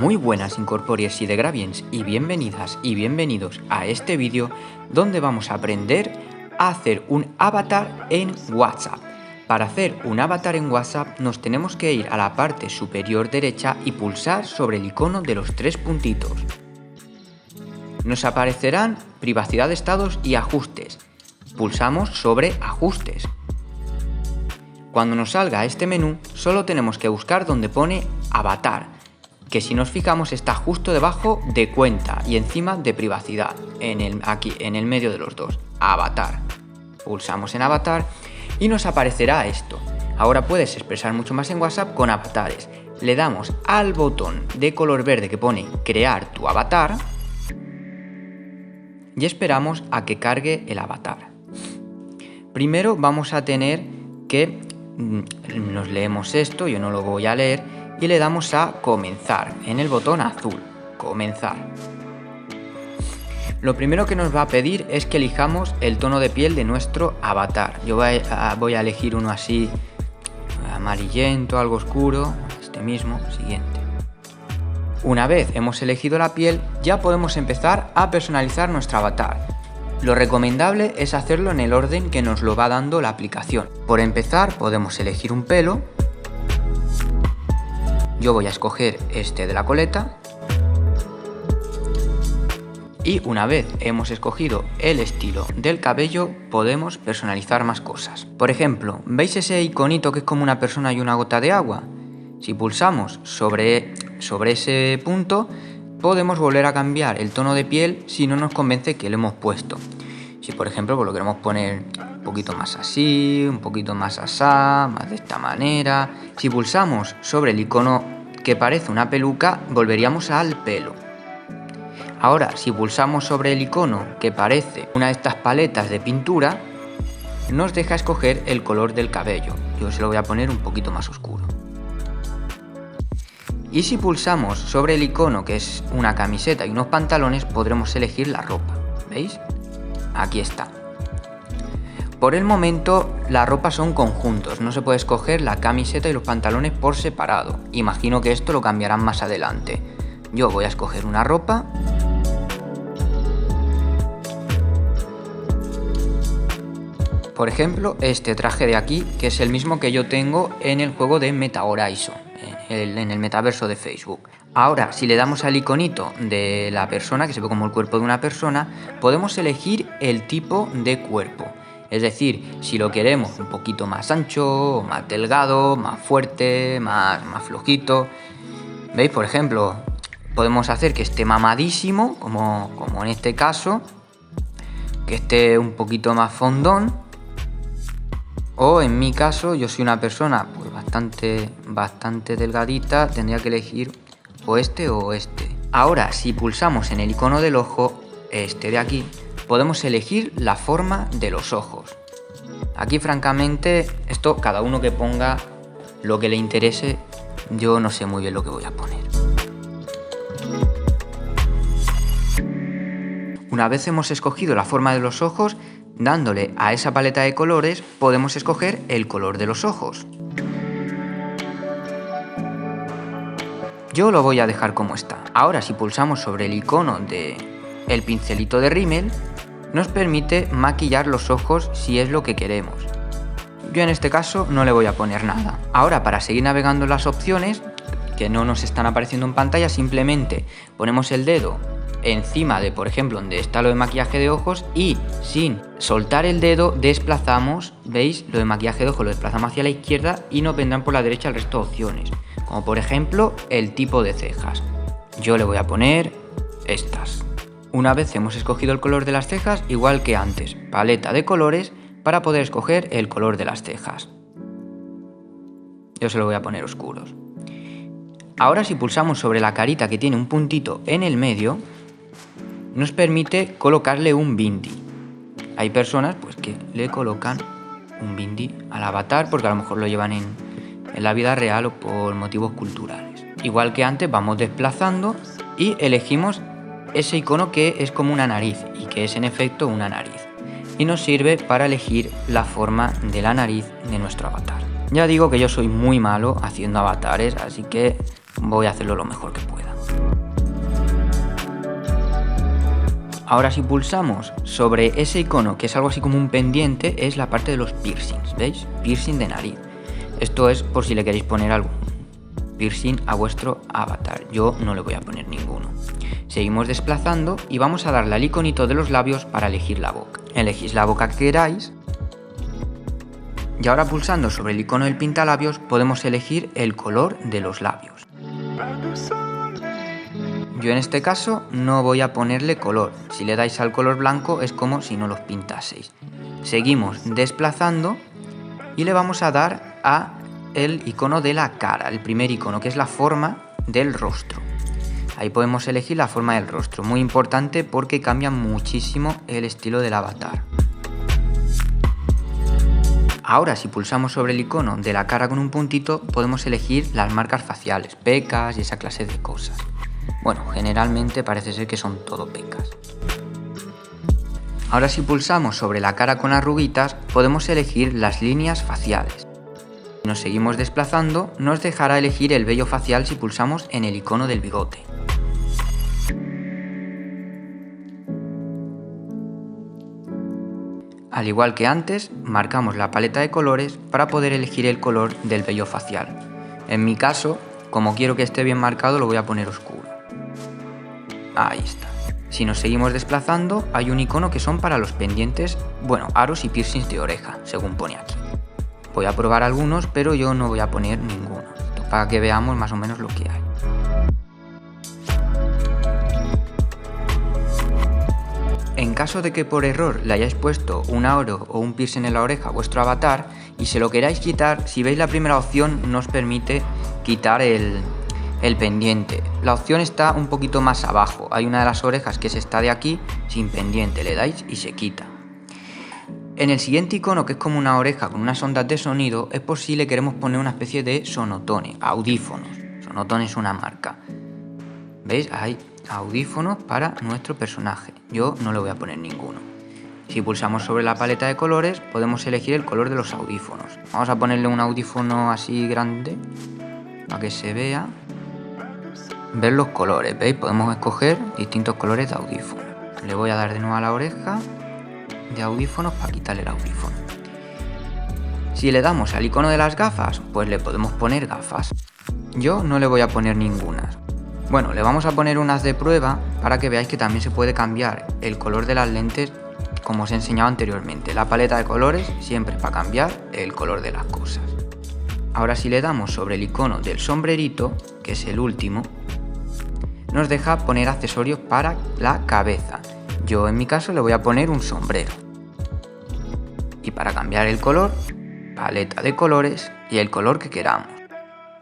Muy buenas incorpóreas y degraviens y bienvenidas y bienvenidos a este vídeo donde vamos a aprender a hacer un avatar en WhatsApp. Para hacer un avatar en WhatsApp nos tenemos que ir a la parte superior derecha y pulsar sobre el icono de los tres puntitos. Nos aparecerán privacidad de estados y ajustes. Pulsamos sobre ajustes. Cuando nos salga este menú solo tenemos que buscar donde pone avatar, que si nos fijamos está justo debajo de cuenta y encima de privacidad, aquí en el medio de los dos, avatar. Pulsamos en avatar y nos aparecerá esto. Ahora puedes expresar mucho más en WhatsApp con avatares. Le damos al botón de color verde que pone crear tu avatar y esperamos a que cargue el avatar. Primero vamos a tener que nos leemos esto, yo no lo voy a leer, y le damos a comenzar en el botón azul, comenzar. Lo primero que nos va a pedir es que elijamos el tono de piel de nuestro avatar. Yo voy a elegir uno así amarillento, algo oscuro, este mismo, siguiente. Una vez hemos elegido la piel, ya podemos empezar a personalizar nuestro avatar. Lo recomendable es hacerlo en el orden que nos lo va dando la aplicación. Por empezar, podemos elegir un pelo. Yo voy a escoger este de la coleta. Y una vez hemos escogido el estilo del cabello, podemos personalizar más cosas. Por ejemplo, ¿veis ese iconito que es como una persona y una gota de agua? Si pulsamos sobre ese punto, podemos volver a cambiar el tono de piel si no nos convence que lo hemos puesto. Si por ejemplo pues lo queremos poner un poquito más así, un poquito más asá, más de esta manera. Si pulsamos sobre el icono que parece una peluca, volveríamos al pelo. Ahora, si pulsamos sobre el icono que parece una de estas paletas de pintura, nos deja escoger el color del cabello. Yo se lo voy a poner un poquito más oscuro. Y si pulsamos sobre el icono que es una camiseta y unos pantalones, podremos elegir la ropa. ¿Veis? Aquí está. Por el momento la ropa son conjuntos, no se puede escoger la camiseta y los pantalones por separado. Imagino que esto lo cambiarán más adelante. Yo voy a escoger una ropa. Por ejemplo, este traje de aquí, que es el mismo que yo tengo en el juego de Meta Horizon, en el metaverso de Facebook. Ahora, si le damos al iconito de la persona, que se ve como el cuerpo de una persona, podemos elegir el tipo de cuerpo. Es decir, si lo queremos un poquito más ancho, más delgado, más fuerte, más flojito. ¿Veis? Por ejemplo, podemos hacer que esté mamadísimo, como en este caso, que esté un poquito más fondón. O en mi caso, yo soy una persona pues bastante delgadita, tendría que elegir o este o este. Ahora, si pulsamos en el icono del ojo, este de aquí, podemos elegir la forma de los ojos. Aquí francamente, esto cada uno que ponga lo que le interese, yo no sé muy bien lo que voy a poner. Una vez hemos escogido la forma de los ojos, dándole a esa paleta de colores, podemos escoger el color de los ojos. Yo lo voy a dejar como está. Ahora, si pulsamos sobre el icono del pincelito de rímel, nos permite maquillar los ojos si es lo que queremos. Yo en este caso no le voy a poner nada. Ahora, para seguir navegando las opciones, que no nos están apareciendo en pantalla, simplemente ponemos el dedo encima de, por ejemplo, donde está lo de maquillaje de ojos y sin soltar el dedo desplazamos, ¿veis? Lo de maquillaje de ojos lo desplazamos hacia la izquierda y nos vendrán por la derecha el resto de opciones, como por ejemplo el tipo de cejas. Yo le voy a poner estas. Una vez hemos escogido el color de las cejas, igual que antes, paleta de colores para poder escoger el color de las cejas. Yo se lo voy a poner oscuros. Ahora, si pulsamos sobre la carita que tiene un puntito en el medio, nos permite colocarle un bindi. Hay personas pues que le colocan un bindi al avatar porque a lo mejor lo llevan en la vida real o por motivos culturales. Igual que antes, vamos desplazando y elegimos ese icono que es como una nariz y que es en efecto una nariz. Y nos sirve para elegir la forma de la nariz de nuestro avatar. Ya digo que yo soy muy malo haciendo avatares, así que voy a hacerlo lo mejor que pueda. Ahora si pulsamos sobre ese icono, que es algo así como un pendiente, es la parte de los piercings, ¿veis? Piercing de nariz. Esto es por si le queréis poner algún piercing a vuestro avatar. Yo no le voy a poner ninguno. Seguimos desplazando y vamos a darle al iconito de los labios para elegir la boca. Elegís la boca que queráis. Y ahora pulsando sobre el icono del pintalabios podemos elegir el color de los labios. Yo en este caso no voy a ponerle color. Si le dais al color blanco es como si no los pintaseis. Seguimos desplazando y le vamos a dar a el icono de la cara, el primer icono, que es la forma del rostro. Ahí podemos elegir la forma del rostro, muy importante porque cambia muchísimo el estilo del avatar. Ahora si pulsamos sobre el icono de la cara con un puntito podemos elegir las marcas faciales, pecas y esa clase de cosas. Bueno, generalmente parece ser que son todo pecas. Ahora si pulsamos sobre la cara con arruguitas podemos elegir las líneas faciales. Si nos seguimos desplazando nos dejará elegir el vello facial si pulsamos en el icono del bigote. Al igual que antes, marcamos la paleta de colores para poder elegir el color del vello facial. En mi caso, como quiero que esté bien marcado, lo voy a poner oscuro. Ahí está. Si nos seguimos desplazando, hay un icono que son para los pendientes, bueno, aros y piercings de oreja, según pone aquí. Voy a probar algunos, pero yo no voy a poner ninguno, para que veamos más o menos lo que hay. En caso de que por error le hayáis puesto un aro o un piercing en la oreja a vuestro avatar y se lo queráis quitar, si veis la primera opción nos permite quitar el pendiente. La opción está un poquito más abajo, hay una de las orejas que es esta de aquí, sin pendiente, le dais y se quita. En el siguiente icono, que es como una oreja con unas ondas de sonido, es por si le queremos poner una especie de sonotone, audífonos. Sonotone es una marca. ¿Veis? Hay audífonos para nuestro personaje. Yo no le voy a poner ninguno. Si pulsamos sobre la paleta de colores, podemos elegir el color de los audífonos. Vamos a ponerle un audífono así grande, para que se vea. Ver los colores, ¿veis? Podemos escoger distintos colores de audífonos. Le voy a dar de nuevo a la oreja de audífonos para quitarle el audífono. Si le damos al icono de las gafas, pues le podemos poner gafas. Yo no le voy a poner ninguna. Bueno, le vamos a poner unas de prueba para que veáis que también se puede cambiar el color de las lentes como os he enseñado anteriormente. La paleta de colores siempre para cambiar el color de las cosas. Ahora si le damos sobre el icono del sombrerito, que es el último, nos deja poner accesorios para la cabeza. Yo en mi caso le voy a poner un sombrero. Y para cambiar el color, paleta de colores y el color que queramos.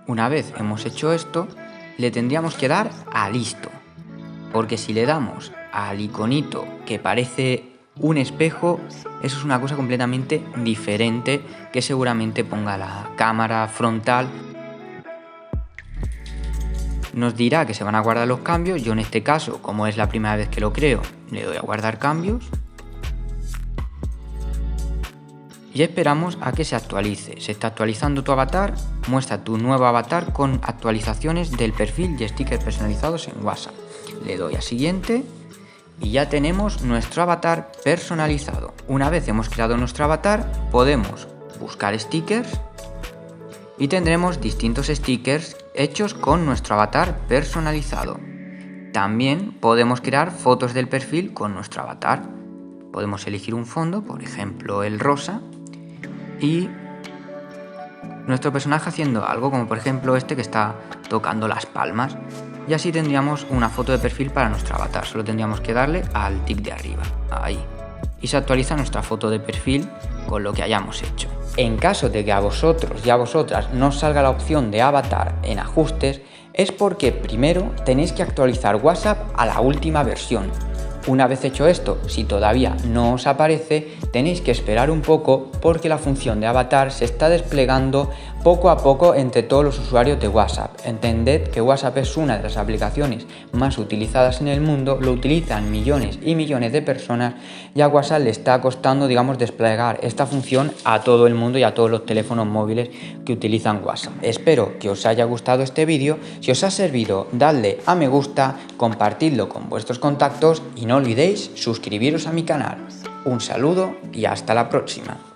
Una vez hemos hecho esto, le tendríamos que dar a listo. Porque si le damos al iconito que parece un espejo, eso es una cosa completamente diferente que seguramente ponga la cámara frontal. Nos dirá que se van a guardar los cambios. Yo en este caso, como es la primera vez que lo creo, le doy a guardar cambios. Y esperamos a que se actualice. Se está actualizando tu avatar, muestra tu nuevo avatar con actualizaciones del perfil y stickers personalizados en WhatsApp. Le doy a siguiente y ya tenemos nuestro avatar personalizado. Una vez hemos creado nuestro avatar, podemos buscar stickers y tendremos distintos stickers hechos con nuestro avatar personalizado. También podemos crear fotos del perfil con nuestro avatar. Podemos elegir un fondo, por ejemplo el rosa, y nuestro personaje haciendo algo como por ejemplo este que está tocando las palmas, y así tendríamos una foto de perfil para nuestro avatar. Solo tendríamos que darle al tic de arriba, ahí, y se actualiza nuestra foto de perfil con lo que hayamos hecho. En caso de que a vosotros y a vosotras no os salga la opción de avatar en ajustes, es porque primero tenéis que actualizar WhatsApp a la última versión. Una vez hecho esto, si todavía no os aparece, tenéis que esperar un poco porque la función de avatar se está desplegando poco a poco entre todos los usuarios de WhatsApp. Entended que WhatsApp es una de las aplicaciones más utilizadas en el mundo, lo utilizan millones y millones de personas y a WhatsApp le está costando, desplegar esta función a todo el mundo y a todos los teléfonos móviles que utilizan WhatsApp. Espero que os haya gustado este vídeo. Si os ha servido, dadle a me gusta, compartidlo con vuestros contactos y no olvidéis suscribiros a mi canal. Un saludo y hasta la próxima.